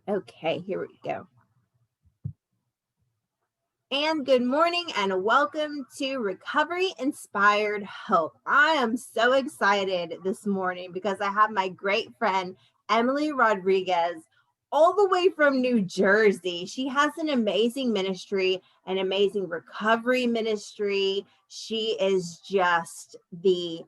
Okay, here we go. And good morning and welcome to Recovery Inspired Hope. I am so excited this morning because I have my great friend Emily Rodriguez all the way from New Jersey. She has an amazing ministry, an amazing recovery ministry. She is just the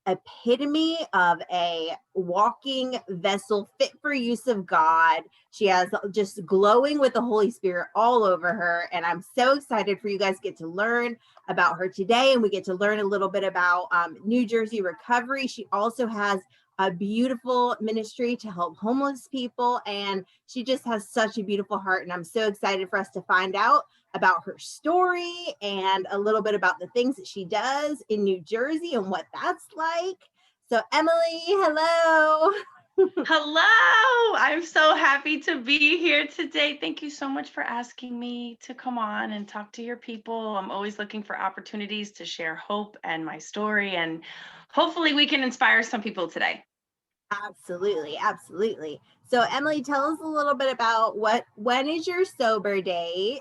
epitome of a walking vessel fit for use of God. She has just glowing with the Holy Spirit all over her. And I'm so excited for you guys to get to learn about her today. And we get to learn a little bit about New Jersey recovery. She also has a beautiful ministry to help homeless people. And she just has such a beautiful heart. And I'm so excited for us to find out about her story and a little bit about the things that she does in New Jersey and what that's like. So, Emily, hello. Hello, I'm so happy to be here today. Thank you so much for asking me to come on and talk to your people. I'm always looking for opportunities to share hope and my story, and hopefully we can inspire some people today. Absolutely, absolutely. So, Emily, tell us a little bit about when is your sober date?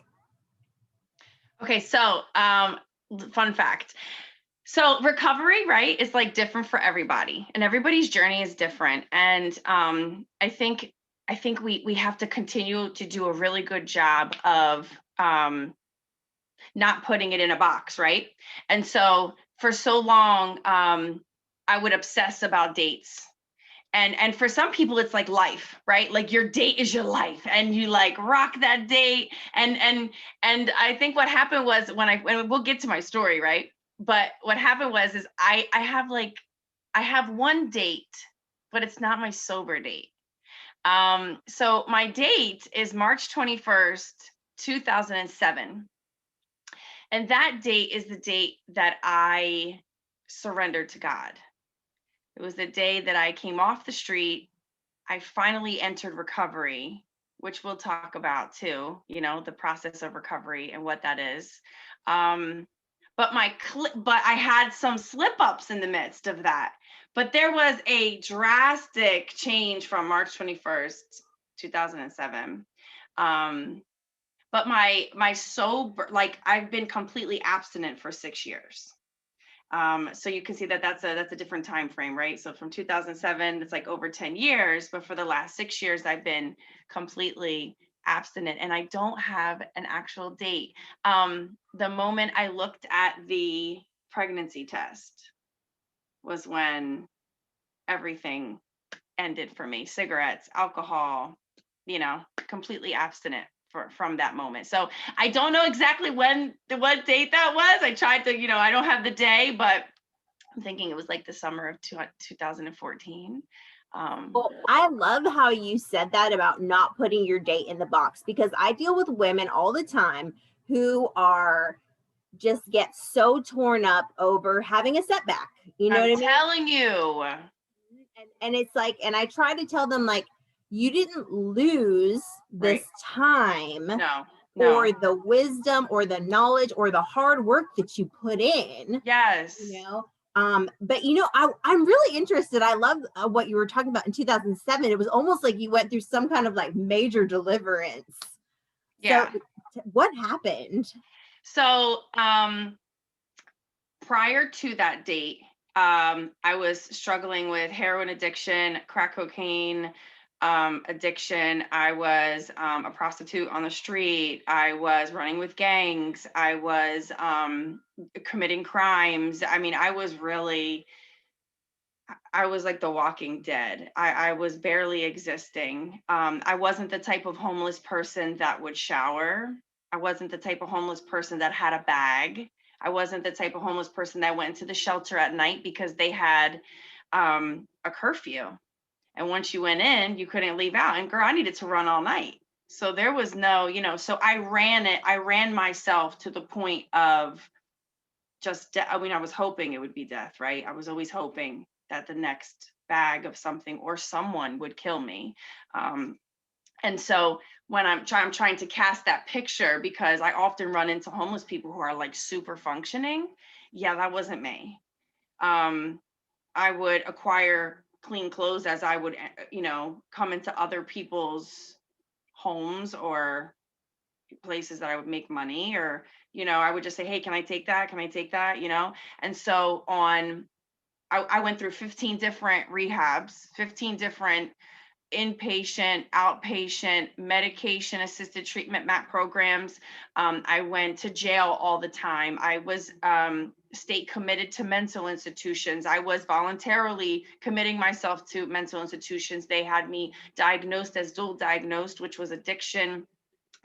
Okay, so fun fact. So recovery, right, is like different for everybody, and everybody's journey is different. And I think we have to continue to do a really good job of not putting it in a box, right? And so for so long, I would obsess about dates. And for some people it's like life, right? Like your date is your life and you like rock that date. And I think what happened was when we'll get to my story, right? But what happened was is I have one date, but it's not my sober date. So my date is March 21st, 2007. And that date is the date that I surrendered to God. It was the day that I came off the street. I finally entered recovery, which we'll talk about too, the process of recovery and what that is. Um, but I had some slip ups in the midst of that. But there was a drastic change from March 21st, 2007. Um, but my sober, like I've been completely abstinent for 6 years. So you can see that that's a different time frame, right? So from 2007, it's like over 10 years, but for the last 6 years, I've been completely abstinent, and I don't have an actual date. The moment I looked at the pregnancy test was when everything ended for me. Cigarettes, alcohol, completely abstinent from that moment. So I don't know exactly what date that was. I tried to, I don't have the day, but I'm thinking it was like the summer of 2014. Well, I love how you said that about not putting your date in the box because I deal with women all the time who are just get so torn up over having a setback. You know I'm what I mean? telling you. And it's like, and I try to tell them, like, you didn't lose this Right. time No, no. or the wisdom or the knowledge or the hard work that you put in, you Yes. know. But I'm really interested. I love what you were talking about in 2007. It was almost like you went through some kind of like major deliverance. So Yeah. what happened? So prior to that date, I was struggling with heroin addiction, crack cocaine addiction. I was a prostitute on the street. I was running with gangs. I was committing crimes. I mean, I was like the walking dead. I was barely existing. I wasn't the type of homeless person that would shower. I wasn't the type of homeless person that had a bag. I wasn't the type of homeless person that went into the shelter at night because they had a curfew. And once you went in, you couldn't leave out. And girl, I needed to run all night. So there was no, so I ran it. I ran myself to the point of I mean, I was hoping it would be death, right? I was always hoping that the next bag of something or someone would kill me. And so when I'm trying to cast that picture, because I often run into homeless people who are like super functioning. Yeah, that wasn't me. I would acquire clean clothes as I would, come into other people's homes or places that I would make money, or, I would just say, hey, can I take that? Can I take that? And so I went through 15 different rehabs, 15 different inpatient, outpatient, medication assisted treatment MAT programs. I went to jail all the time. I was state committed to mental institutions. I was voluntarily committing myself to mental institutions. They had me diagnosed as dual diagnosed, which was addiction,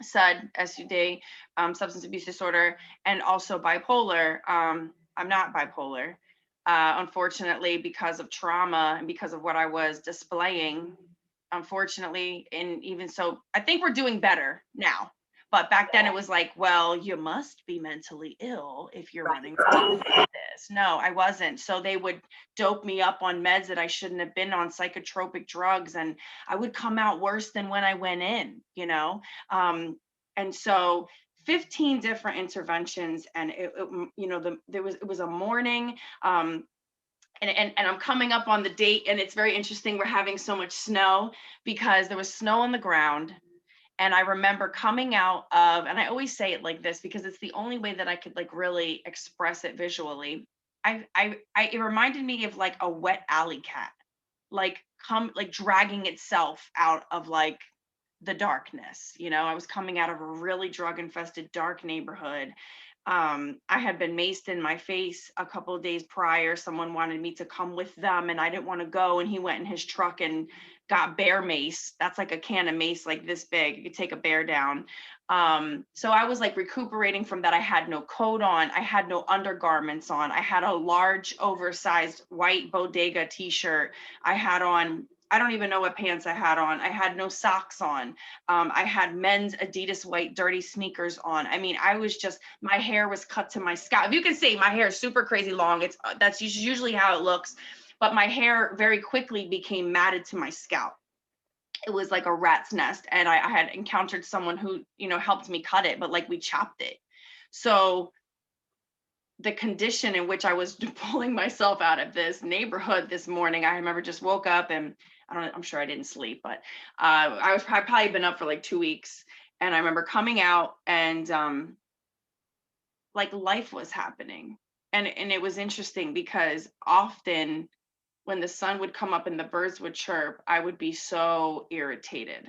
SUD, substance abuse disorder, and also bipolar. I'm not bipolar. Unfortunately, because of trauma and because of what I was displaying, unfortunately. And even so, I think we're doing better now. But back then it was like, well, you must be mentally ill if you're running around like this. No, I wasn't. So they would dope me up on meds that I shouldn't have been on, psychotropic drugs, and I would come out worse than when I went in, and so 15 different interventions, and it was a morning. And I'm coming up on the date, and it's very interesting. We're having so much snow because there was snow on the ground. And I remember coming out of, and I always say it like this because it's the only way that I could like really express it visually. It reminded me of like a wet alley cat, like dragging itself out of like the darkness. I was coming out of a really drug infested dark neighborhood. I had been maced in my face a couple of days prior. Someone wanted me to come with them, and I didn't want to go. And he went in his truck and got bear mace. That's like a can of mace like this big. You could take a bear down. So I was like recuperating from that. I had no coat on. I had no undergarments on. I had a large, oversized white bodega t-shirt. I had on, I don't even know what pants I had on. I had no socks on. I had men's Adidas white dirty sneakers on. I mean, my hair was cut to my scalp. If you can see, my hair is super crazy long. That's usually how it looks. But my hair very quickly became matted to my scalp. It was like a rat's nest. And I had encountered someone who, helped me cut it, but like we chopped it. So the condition in which I was pulling myself out of this neighborhood this morning, I remember just woke up, and I'm sure I didn't sleep, but I'd probably been up for like 2 weeks. And I remember coming out, and like life was happening. And it was interesting because often when the sun would come up and the birds would chirp, I would be so irritated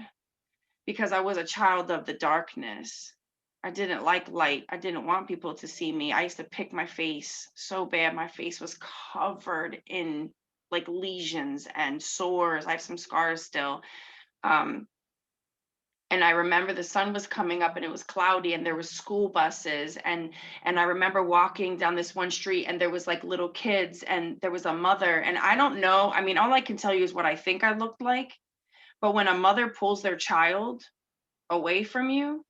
because I was a child of the darkness. I didn't like light. I didn't want people to see me. I used to pick my face so bad. My face was covered in like lesions and sores. I have some scars still. And I remember the sun was coming up and it was cloudy, and there was school buses, and I remember walking down this one street, and there was like little kids, and there was a mother, and I don't know, I mean, all I can tell you is what I think I looked like. But when a mother pulls their child away from you,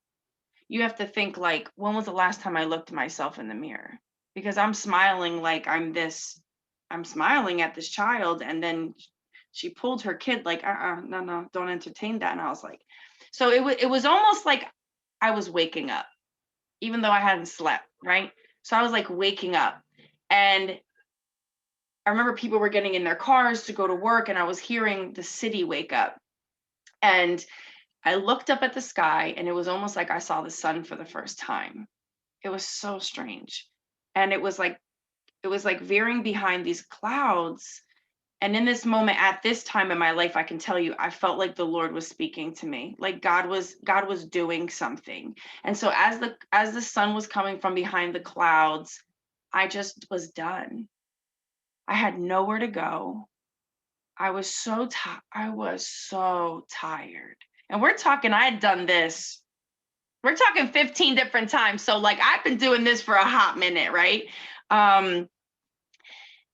you have to think like, when was the last time I looked at myself in the mirror? Because I'm smiling like I'm smiling at this child, and then she pulled her kid like, no, don't entertain that. And I was like, so it was almost like I was waking up, even though I hadn't slept, right? So I was like waking up, and I remember people were getting in their cars to go to work, and I was hearing the city wake up. And I looked up at the sky, and it was almost like I saw the sun for the first time. It was so strange. And it was like veering behind these clouds. And in this moment, at this time in my life, I can tell you, I felt like the Lord was speaking to me, like God was doing something. And so as the sun was coming from behind the clouds, I just was done. I had nowhere to go. I was so tired. And we're talking, I had done this. We're talking 15 different times. So like I've been doing this for a hot minute, right?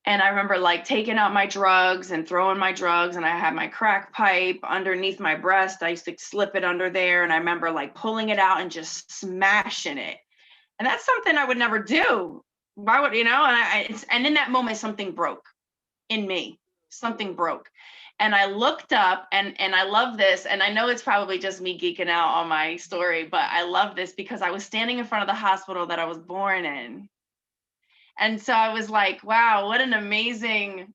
And I remember like taking out my drugs and throwing my drugs, and I had my crack pipe underneath my breast. I used to slip it under there, and I remember like pulling it out and just smashing it. And that's something I would never do. Why would, and in that moment, something broke in me. Something broke. And I looked up, and I love this. And I know it's probably just me geeking out on my story, but I love this because I was standing in front of the hospital that I was born in. And so I was like, wow, what an amazing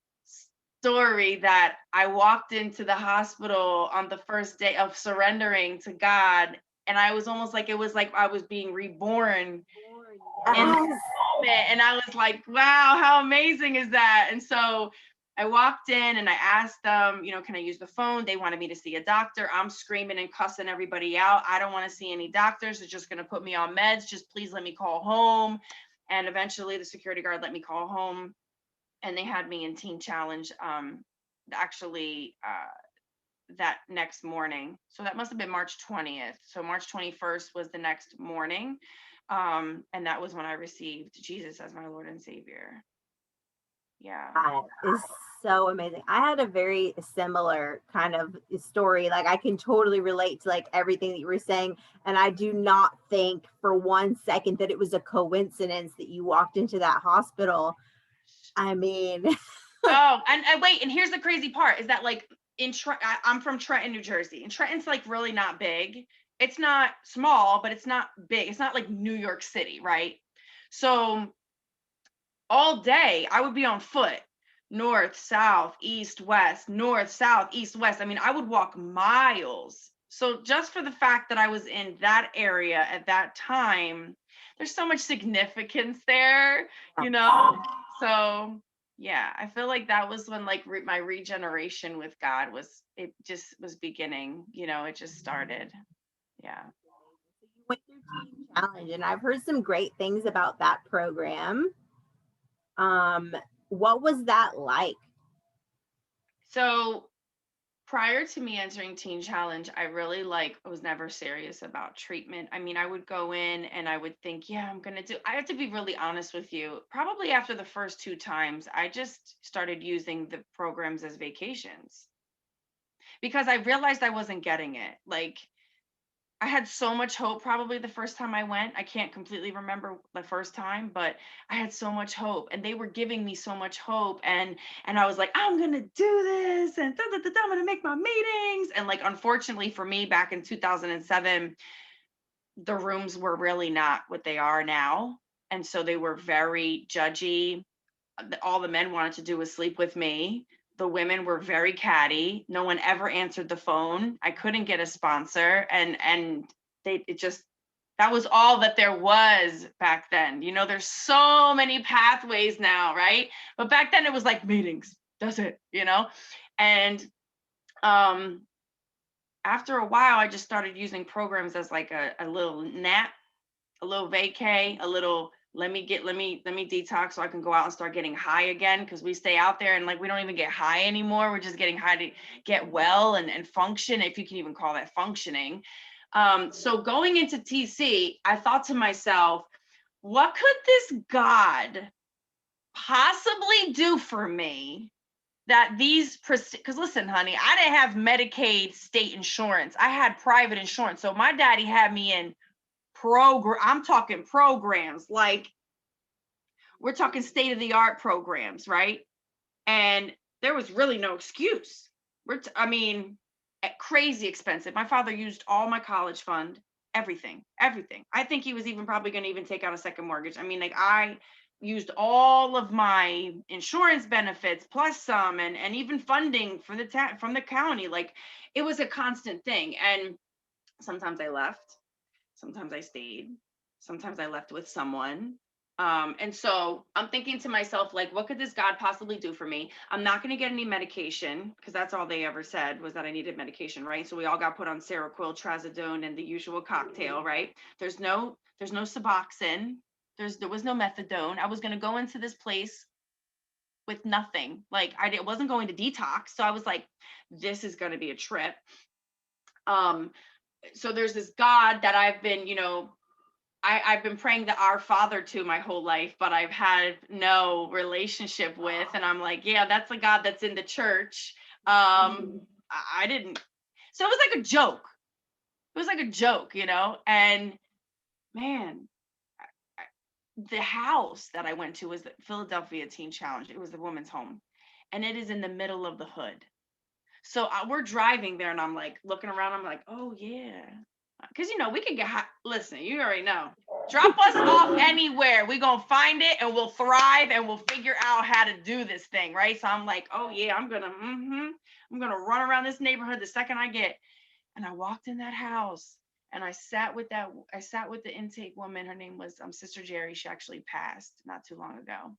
story that I walked into the hospital on the first day of surrendering to God, and I was almost like, it was like I was being reborn in that Yes. moment. And I was like, wow, how amazing is that? And so I walked in and I asked them, can I use the phone? They wanted me to see a doctor. I'm screaming and cussing everybody out. I don't want to see any doctors. They're just going to put me on meds. Just please let me call home. And eventually the security guard let me call home, and they had me in Teen Challenge actually that next morning. So that must have been March 20th. So March 21st was the next morning. And that was when I received Jesus as my Lord and Savior. Yeah. That is so amazing. I had a very similar kind of story. Like I can totally relate to like everything that you were saying. And I do not think for 1 second that it was a coincidence that you walked into that hospital. I mean, Oh, and wait, and here's the crazy part is that like I'm from Trenton, New Jersey, and Trenton's like really not big. It's not small, but it's not big. It's not like New York City, right? So all day I would be on foot, north, south, east, west, north, south, east, west. I mean, I would walk miles. So just for the fact that I was in that area at that time, there's so much significance there, you know? So yeah, I feel like that was when like my regeneration with God it just was beginning, it just started. Yeah. you went through Teen Challenge, and I've heard some great things about that program. Um, what was that like? So prior to me entering Teen Challenge, I really I was never serious about treatment. I mean, I would go in and I would think, yeah, I have to be really honest with you. Probably after the first two times, I just started using the programs as vacations because I realized I wasn't getting it. Like, I had so much hope probably the first time I went. I can't completely remember the first time, but I had so much hope and they were giving me so much hope, and I was like, I'm going to do this and I'm going to make my meetings. And like unfortunately for me back in 2007, the rooms were really not what they are now. And so they were very judgy. All the men wanted to do was sleep with me. The women were very catty. No one ever answered the phone. I couldn't get a sponsor, and that was all that there was back then. There's so many pathways now, right? But back then it was like meetings. That's it, And after a while, I just started using programs as like a little nap, a little vacay, a little let me detox so I can go out and start getting high again, because we stay out there and like we don't even get high anymore. We're just getting high to get well and function, if you can even call that functioning. So going into TC, I thought to myself, what could this God possibly do for me that because listen, honey, I didn't have Medicaid state insurance. I had private insurance. So my daddy had me in I'm talking programs, like we're talking state of the art programs, right? And there was really no excuse. I mean, crazy expensive. My father used all my college fund, everything. I think he was even probably going to even take out a second mortgage. I mean, like I used all of my insurance benefits plus some, and even funding for from the county. Like it was a constant thing. And sometimes I left, sometimes I stayed, sometimes I left with someone. And so I'm thinking to myself, like, what could this God possibly do for me? I'm not going to get any medication, because that's all they ever said was that I needed medication, right? So we all got put on Seroquel, Trazodone, and the usual cocktail, right? There's no Suboxone. There was no methadone. I was going to go into this place with nothing. Like wasn't going to detox. So I was like, this is going to be a trip. So there's this God that I've been, I've been praying the Our Father to my whole life, but I've had no relationship with. And I'm like, yeah, that's the God that's in the church. I didn't. So it was like a joke. It was like a joke, And man, the house that I went to was the Philadelphia Teen Challenge. It was the women's home, and it is in the middle of the hood. So we're driving there, and I'm like looking around. I'm like, oh yeah, because we could get high. Listen, you already know. Drop us off anywhere. We're going to find it and we'll thrive and we'll figure out how to do this thing, right? So I'm like, oh yeah, I'm going to run around this neighborhood the second I get. And I walked in that house and I sat with the intake woman. Her name was Sister Jerry. She actually passed not too long ago.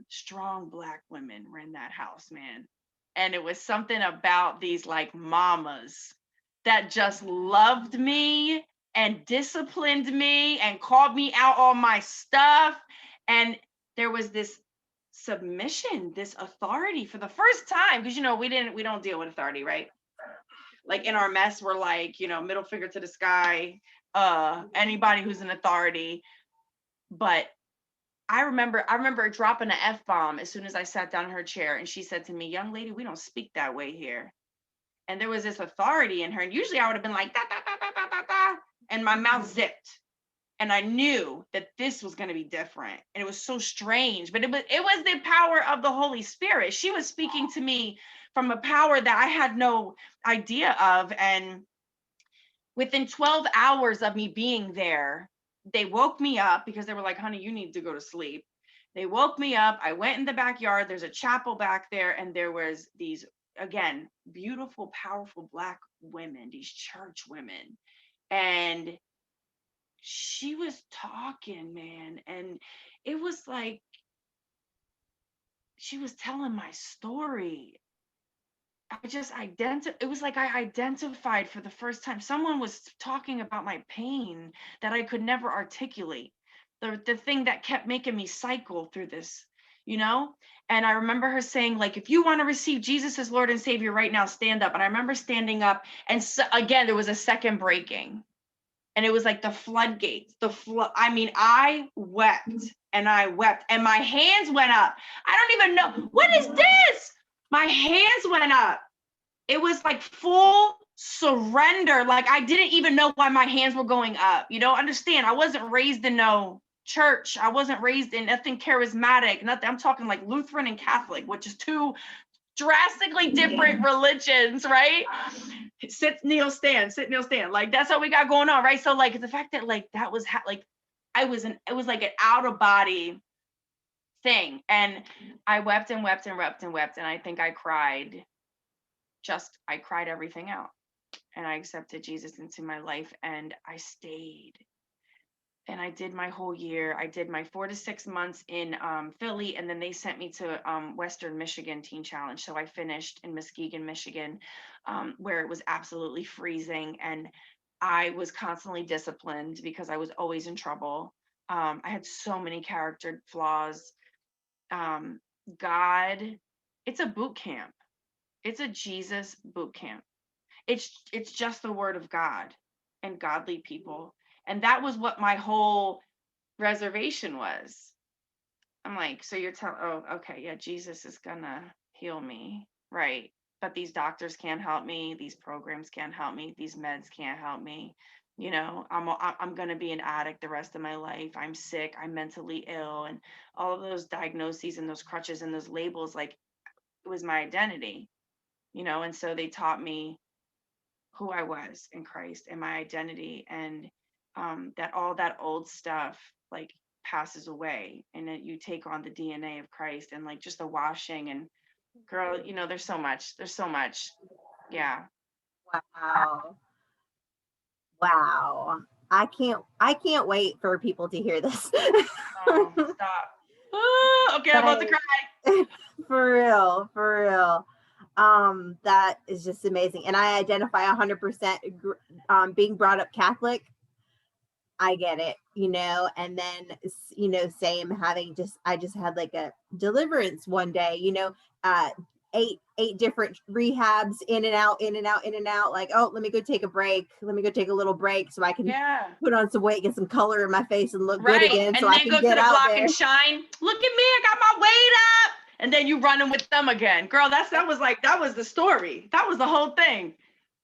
Strong Black women were in that house, man. And it was something about these like mamas that just loved me and disciplined me and called me out on my stuff. And there was this submission, this authority for the first time, because we don't deal with authority, right? Like in our mess, we're like, middle finger to the sky, anybody who's in authority. But I remember dropping an F-bomb as soon as I sat down in her chair, and she said to me, young lady, we don't speak that way here. And there was this authority in her. And usually I would have been like, da, da, da, da, da, da, da, and my mouth zipped. And I knew that this was going to be different. And it was so strange, but it was the power of the Holy Spirit. She was speaking to me from a power that I had no idea of. And within 12 hours of me being there, they woke me up because they were like, honey, you need to go to sleep. They woke me up. I went in the backyard. There's a chapel back there. And there was these, again, beautiful, powerful Black women, these church women. And she was talking, man. And it was like, she was telling my story. It was like I identified for the first time. Someone was talking about my pain that I could never articulate. The thing that kept making me cycle through this, And I remember her saying, like, if you want to receive Jesus as Lord and Savior right now, stand up. And I remember standing up, and so, again, there was a second breaking. And it was like the floodgates, I wept and I wept and my hands went up. I don't even know. What is this? My hands went up. It was like full surrender. Like I didn't even know why my hands were going up. Understand, I wasn't raised in no church. I wasn't raised in nothing charismatic, nothing. I'm talking like Lutheran and Catholic, which is two drastically different religions, right? Sit, kneel, stand, sit, kneel, stand. Like that's what we got going on, right? So like the fact that like that was it was like an out of body thing. And I wept and wept and wept and wept. And I think I cried everything out. And I accepted Jesus into my life and I stayed. And I did my whole year. I did my 4 to 6 months in Philly, and then they sent me to Western Michigan Teen Challenge. So I finished in Muskegon, Michigan, where it was absolutely freezing. And I was constantly disciplined because I was always in trouble. I had so many character flaws. God, it's a boot camp. It's a Jesus boot camp. It's just the word of God and godly people. And that was what my whole reservation was. I'm like, so you're telling, oh, okay, yeah, Jesus is gonna heal me, right? But these doctors can't help me. These programs can't help me. These meds can't help me. I'm gonna be an addict the rest of my life. I'm sick. I'm mentally ill, and all of those diagnoses and those crutches and those labels, like it was my identity, And so they taught me who I was in Christ and my identity, and that all that old stuff like passes away, and that you take on the DNA of Christ and like just the washing. And girl, there's so much. Yeah. Wow. Wow. I can't wait for people to hear this. Oh, stop. Okay, I'm about to cry. For real. That is just amazing. And I identify 100% being brought up Catholic. I get it, and then, same I just had like a deliverance one day, eight different rehabs in and out, like, oh, let me go take a break. Let me go take a little break so I can put on some weight, get some color in my face and look good again. And so then I can go get to the out block there and shine. Look at me, I got my weight up. And then you running with them again. Girl, that was the story. That was the whole thing.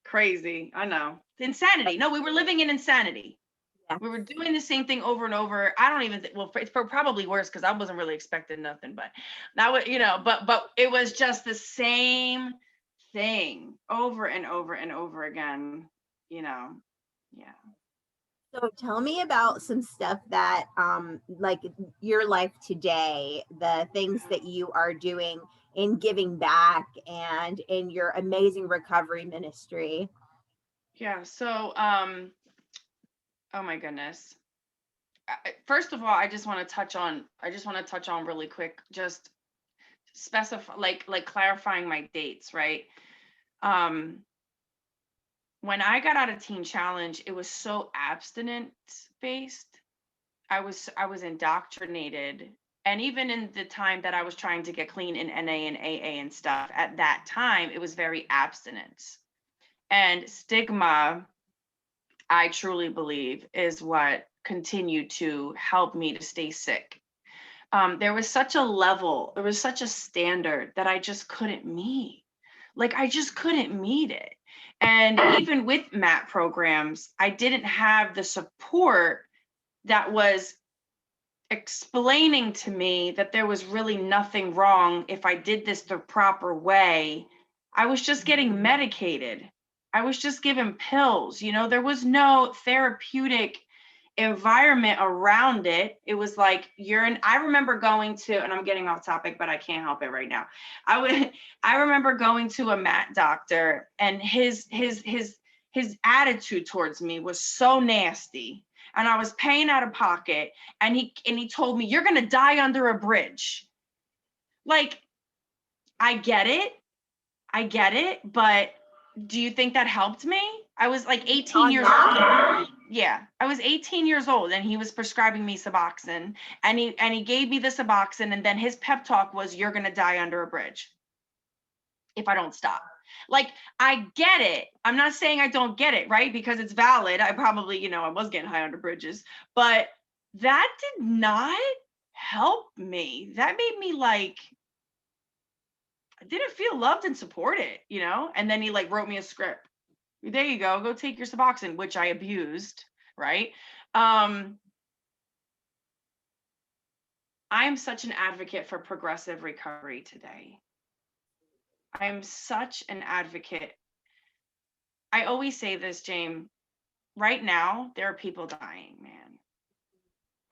Crazy. I know. Insanity. No, we were living in insanity. Yeah. We were doing the same thing over and over. I don't even it's probably worse because I wasn't really expecting nothing, but that was, but it was just the same thing over and over and over again, Yeah. So tell me about some stuff that like your life today, the things that you are doing in giving back and in your amazing recovery ministry. Yeah. So, oh my goodness. First of all, I just want to touch on really quick, just specify, like clarifying my dates, right? Um, when I got out of Teen Challenge, it was so abstinence based. I was indoctrinated. And even in the time that I was trying to get clean in NA and AA and stuff, at that time, it was very abstinence. And stigma, I truly believe, is what continued to help me to stay sick. There was such a level, there was such a standard that I just couldn't meet. Like, I just couldn't meet it. And even with MAT programs, I didn't have the support that was explaining to me that there was really nothing wrong if I did this the proper way. I was just getting medicated. I was just given pills. There was no therapeutic environment around it. It was like I remember going to, and I'm getting off topic, but I can't help it right now. I remember going to a MAT doctor, and his attitude towards me was so nasty. And I was paying out of pocket, and he told me, "You're going to die under a bridge." Like, I get it, but do you think that helped me? I was like 18 years old. Yeah, I was 18 years old, and he was prescribing me Suboxone, and he gave me the Suboxone, and then his pep talk was, "You're going to die under a bridge if I don't stop." Like, I get it. I'm not saying I don't get it, right? Because it's valid. I probably, I was getting high under bridges, but that did not help me. That made me like, I didn't feel loved and supported. And then he like wrote me a script. There you go take your Suboxone, which I abused, right? I'm such an advocate for progressive recovery today. I'm such an advocate. I always say this, James. Right now, there are people dying, man.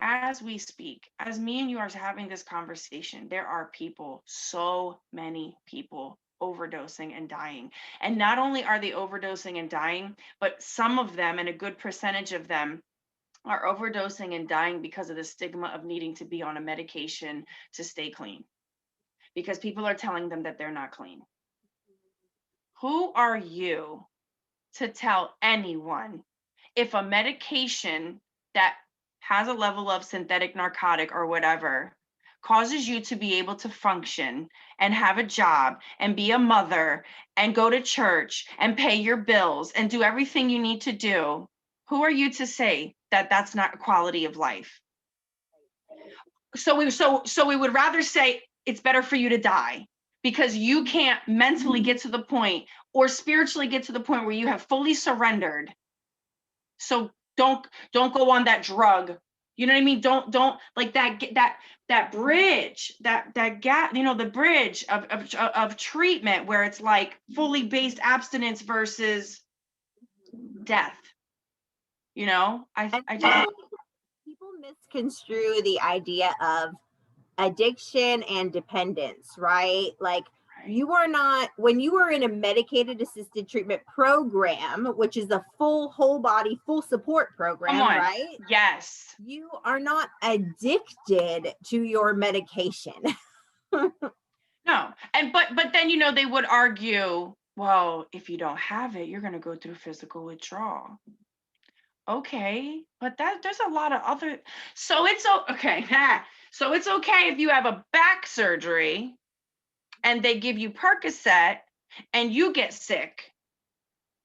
As we speak, as me and you are having this conversation, there are people, so many people overdosing and dying. And not only are they overdosing and dying, but some of them, and a good percentage of them, are overdosing and dying because of the stigma of needing to be on a medication to stay clean, because people are telling them that they're not clean. Who are you to tell anyone if a medication that has a level of synthetic narcotic or whatever causes you to be able to function and have a job and be a mother and go to church and pay your bills and do everything you need to do? Who are you to say that that's not quality of life? So we would rather say it's better for you to die, because you can't mentally get to the point or spiritually get to the point where you have fully surrendered. So don't go on that drug. You know what I mean? Don't like that bridge, that gap, the bridge of treatment where it's like fully based abstinence versus death. I just People misconstrue the idea of addiction and dependence, right? Like, right. you are not, when you are in a medicated assisted treatment program, which is a full whole body, full support Come program, on. right? Yes. You are not addicted to your medication. No. And but then they would argue, well, if you don't have it, you're going to go through physical withdrawal. Okay, but there's a lot of other, so it's okay. So it's okay if you have a back surgery and they give you Percocet and you get sick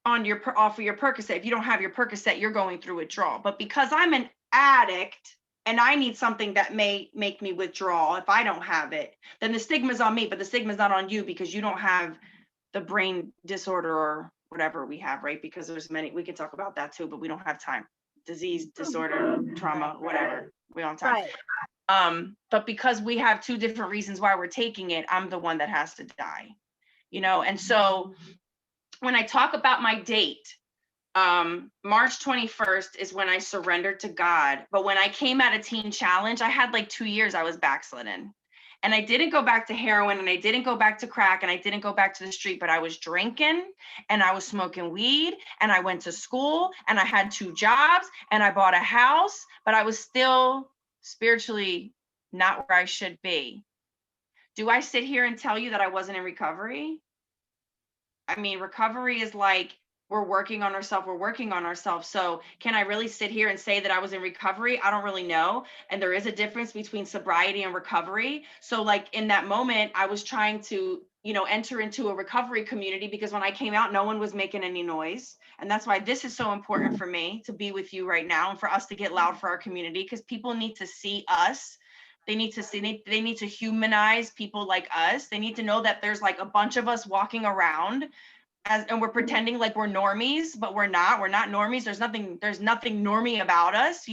off of your Percocet. If you don't have your Percocet, you're going through withdrawal. But because I'm an addict and I need something that may make me withdraw, if I don't have it, then the stigma's on me, but the stigma's not on you because you don't have the brain disorder or whatever we have, right? Because there's many, we can talk about that too, but we don't have time. Disease, disorder, trauma, whatever. We don't have time. Right. But because we have two different reasons why we're taking it, I'm the one that has to die. And so when I talk about my date, March 21st is when I surrendered to God. But when I came out of Teen Challenge, I had like 2 years I was backslidden. And I didn't go back to heroin, and I didn't go back to crack, and I didn't go back to the street, but I was drinking and I was smoking weed, and I went to school, and I had 2 jobs, and I bought a house, but I was still spiritually not where I should be. Do I sit here and tell you that I wasn't in recovery? I mean, recovery is like, we're working on ourselves, we're working on ourselves. So can I really sit here and say that I was in recovery? I don't really know. And there is a difference between sobriety and recovery. So like in that moment, I was trying to, enter into a recovery community, because when I came out, no one was making any noise. And that's why this is so important for me to be with you right now, and for us to get loud for our community, because people need to see us. They need to see, they need to humanize people like us. They need to know that there's like a bunch of us walking around and we're pretending like we're normies, but we're not normies. There's nothing normie about us,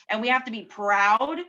and we have to be proud,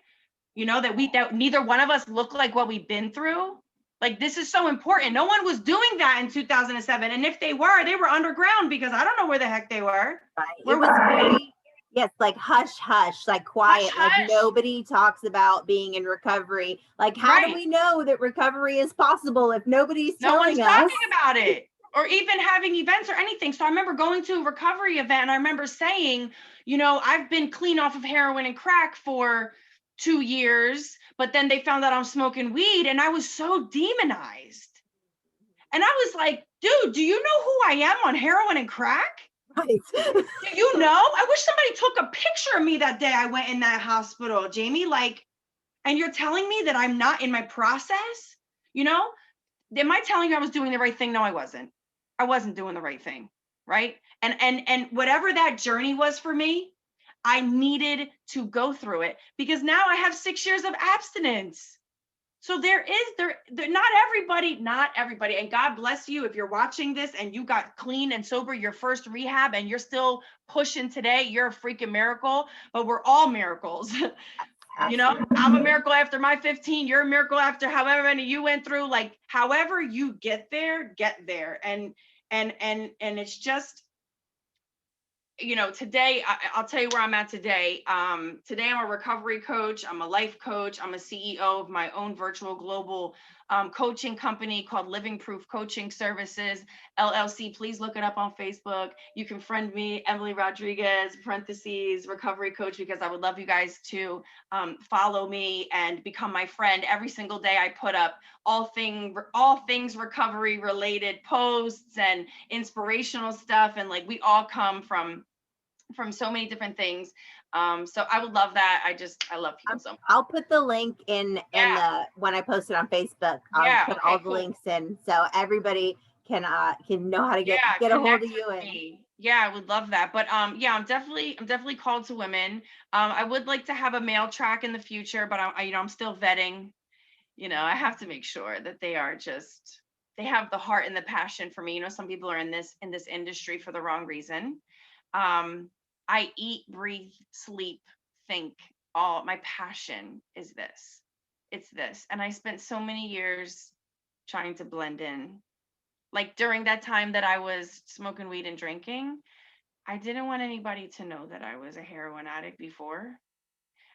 that neither one of us look like what we've been through. Like, this is so important. No one was doing that in 2007. And if they were underground, because I don't know where the heck they were. Right. It was very, yes, like hush, hush, like quiet, Hush, like nobody talks about being in recovery. Like, how do we know that recovery is possible if nobody's telling us? No one's talking about it, or even having events or anything. So I remember going to a recovery event, and I remember saying, I've been clean off of heroin and crack for 2 years, but then they found out I'm smoking weed, and I was so demonized. And I was like, dude, do you know who I am on heroin and crack? Right. Do you know? I wish somebody took a picture of me that day I went in that hospital, Jamie. Like, and you're telling me that I'm not in my process? Am I telling you I was doing the right thing? No, I wasn't. I wasn't doing the right thing, right? And whatever that journey was for me, I needed to go through it, because now I have 6 years of abstinence. So not everybody, and God bless you if you're watching this and you got clean and sober your first rehab and you're still pushing today. You're a freaking miracle, but we're all miracles. I'm a miracle after my 15, you're a miracle after however many you went through. Like, however you get there. And it's just, today, I'll tell you where I'm at today. Today I'm a recovery coach. I'm a life coach. I'm a CEO of my own virtual global coaching company called Living Proof Coaching Services, LLC. Please look it up on Facebook. You can friend me, Emily Rodriguez, parentheses, recovery coach, because I would love you guys to follow me and become my friend. Every single day I put up all things recovery related posts and inspirational stuff. And like, we all come from so many different things. So I would love that. I love people so much. I'll put the link in the when I post it on Facebook. I'll put all the links in, so everybody can know how to get a hold of you. Yeah, I would love that. But I'm definitely called to women. I would like to have a male track in the future, but I'm still vetting. I have to make sure that they have the heart and the passion for me. Some people are in this industry for the wrong reason. I eat, breathe, sleep, think. All my passion is this. It's this. And I spent so many years trying to blend in. Like, during that time that I was smoking weed and drinking, I didn't want anybody to know that I was a heroin addict before.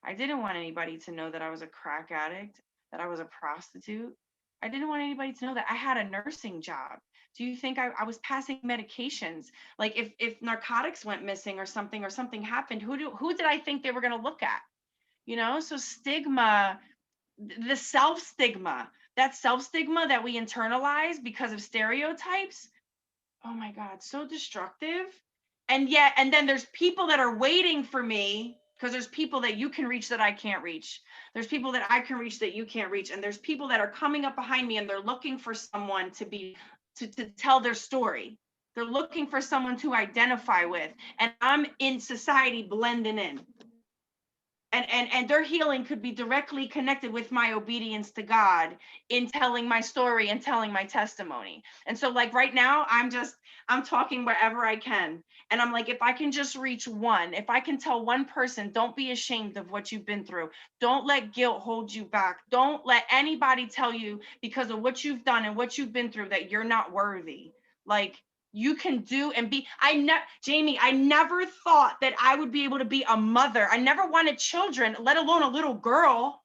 I didn't want anybody to know that I was a crack addict, that I was a prostitute. I didn't want anybody to know that I had a nursing job. Do you think I was passing medications? Like, if narcotics went missing or something happened, who did I think they were going to look at? So stigma, the self-stigma, that self-stigma that we internalize because of stereotypes. Oh my God, so destructive. And then there's people that are waiting for me, because there's people that you can reach that I can't reach. There's people that I can reach that you can't reach. And there's people that are coming up behind me, and they're looking for someone to tell their story. They're looking for someone to identify with. And I'm in society blending in. And their healing could be directly connected with my obedience to God in telling my story and telling my testimony. And so, like, right now, I'm talking wherever I can. And I'm like, if I can just reach one, if I can tell one person, don't be ashamed of what you've been through. Don't let guilt hold you back. Don't let anybody tell you, because of what you've done and what you've been through, that you're not worthy. Like, You can do and be. Jamie, I never thought that I would be able to be a mother. I never wanted children, let alone a little girl.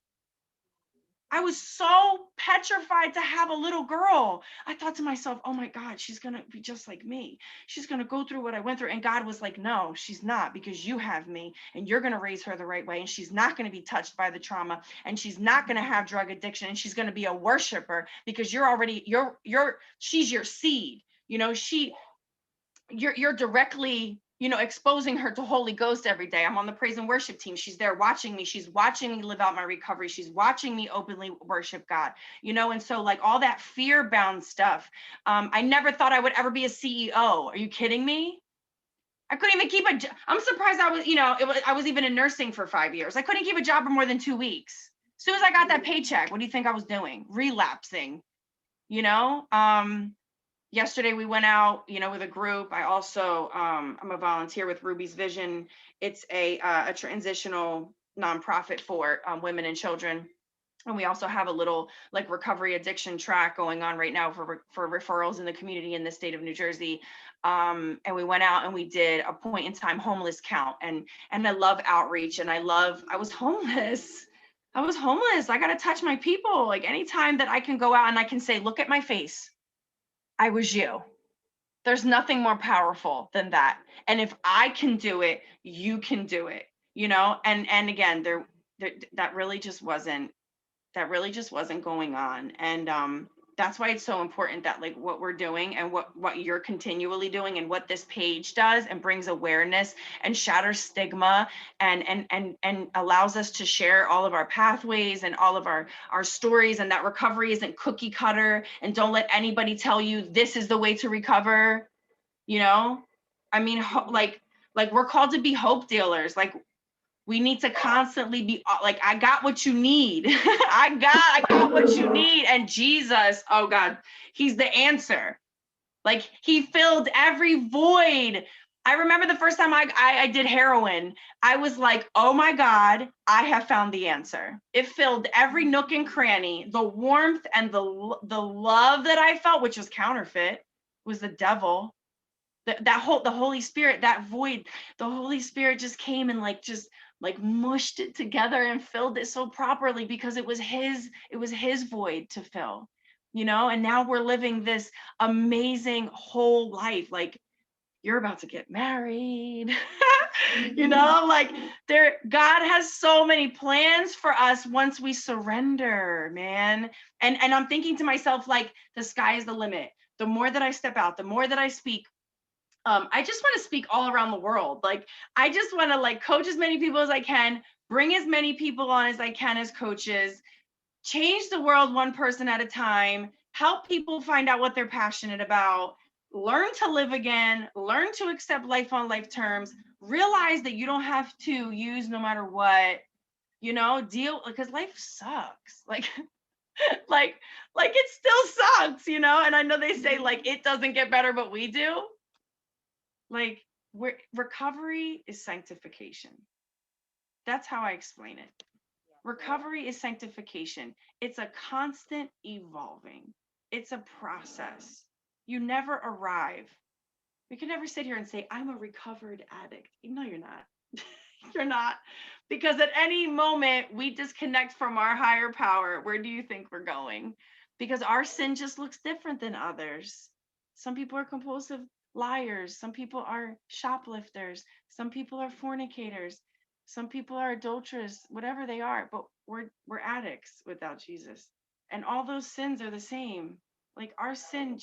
I was so petrified to have a little girl. I thought to myself, oh my God, she's going to be just like me. She's going to go through what I went through. And God was like, no, she's not, because you have me and you're going to raise her the right way. And she's not going to be touched by the trauma, and she's not going to have drug addiction, and she's going to be a worshiper, because she's your seed. You know, you're directly, exposing her to Holy Ghost every day. I'm on the praise and worship team. She's there watching me. She's watching me live out my recovery. She's watching me openly worship God, and so like all that fear bound stuff. I never thought I would ever be a CEO. Are you kidding me? I couldn't even keep I'm surprised I was even in nursing for 5 years. I couldn't keep a job for more than 2 weeks. As soon as I got that paycheck, what do you think I was doing? Relapsing, Yesterday we went out, with a group. I also, I'm a volunteer with Ruby's Vision. It's a transitional nonprofit for women and children. And we also have a little like recovery addiction track going on right now for referrals in the community in the state of New Jersey. And we went out and we did a point in time homeless count. And I love outreach, and I was homeless. I got to touch my people. Like anytime that I can go out and I can say, look at my face, I was you. There's nothing more powerful than that. And if I can do it, you can do it, and again, that really just wasn't going on. And that's why it's so important that like what we're doing and what you're continually doing and what this page does and brings awareness and shatters stigma and allows us to share all of our pathways and all of our stories, and that recovery isn't cookie cutter, and don't let anybody tell you this is the way to recover. I mean, like we're called to be hope dealers. Like we need to constantly be like, I got what you need. I got what you need. And Jesus, oh God, he's the answer. Like he filled every void. I remember the first time I did heroin, I was like, oh my God, I have found the answer. It filled every nook and cranny. The warmth and the love that I felt, which was counterfeit, was the devil. The Holy Spirit, that void, the Holy Spirit just came and just mushed it together and filled it so properly, because it was his void to fill, and now we're living this amazing whole life. Like you're about to get married, God has so many plans for us once we surrender, man. And I'm thinking to myself, like, the sky is the limit. The more that I step out, the more that I speak, I just want to speak all around the world. Like, I just want to coach as many people as I can, bring as many people on as I can as coaches, change the world one person at a time, help people find out what they're passionate about, learn to live again, learn to accept life on life terms, realize that you don't have to use no matter what, deal, because life sucks. Like it still sucks, and I know they say it doesn't get better, but we do. Recovery is sanctification. That's how I explain it. Recovery is sanctification. It's a constant evolving. It's a process. You never arrive. We can never sit here and say, I'm a recovered addict. No, you're not. You're not. Because at any moment we disconnect from our higher power, where do you think we're going? Because our sin just looks different than others. Some people are compulsive liars. Some people are shoplifters. Some people are fornicators. Some people are adulterers, whatever they are, but we're addicts without Jesus. And all those sins are the same. Like our sin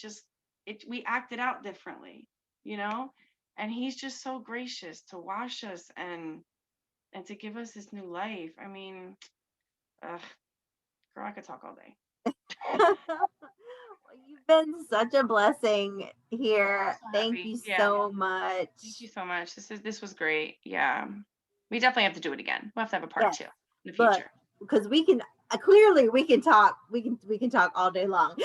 we act it out differently, and he's just so gracious to wash us and to give us this new life. I mean, girl, I could talk all day. You've been such a blessing here. So Thank you so much. Thank you so much. This was great. Yeah. We definitely have to do it again. We'll have to have a part Yes, 2 in the future. Because we can clearly we can talk. We can talk all day long.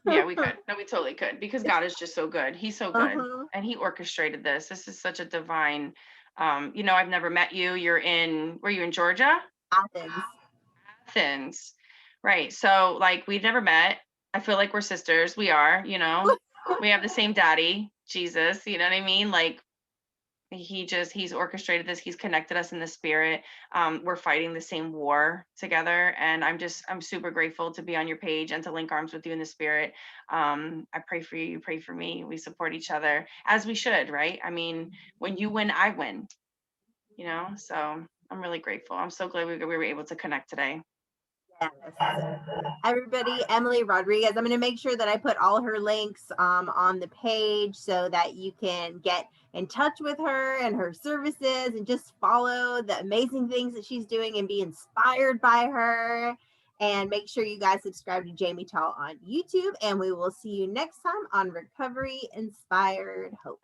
Yeah, we could. No, we totally could, because God is just so good. He's so good. And he orchestrated this. This is such a divine, I've never met you. Were you in Georgia? Athens. Right. So we've never met. I feel like we're sisters. We are, We have the same daddy, Jesus. You know what I mean? Like he's orchestrated this. He's connected us in the spirit. We're fighting the same war together, and I'm super grateful to be on your page and to link arms with you in the spirit. I pray for you, you pray for me. We support each other as we should, right? I mean, when you win, I win, you know. So I'm really grateful. I'm so glad we were able to connect today. Yes. Everybody, Emily Rodriguez. I'm going to make sure that I put all her links on the page so that you can get in touch with her and her services and just follow the amazing things that she's doing and be inspired by her. And make sure you guys subscribe to Jamie Tall on YouTube. And we will see you next time on Recovery Inspired Hope.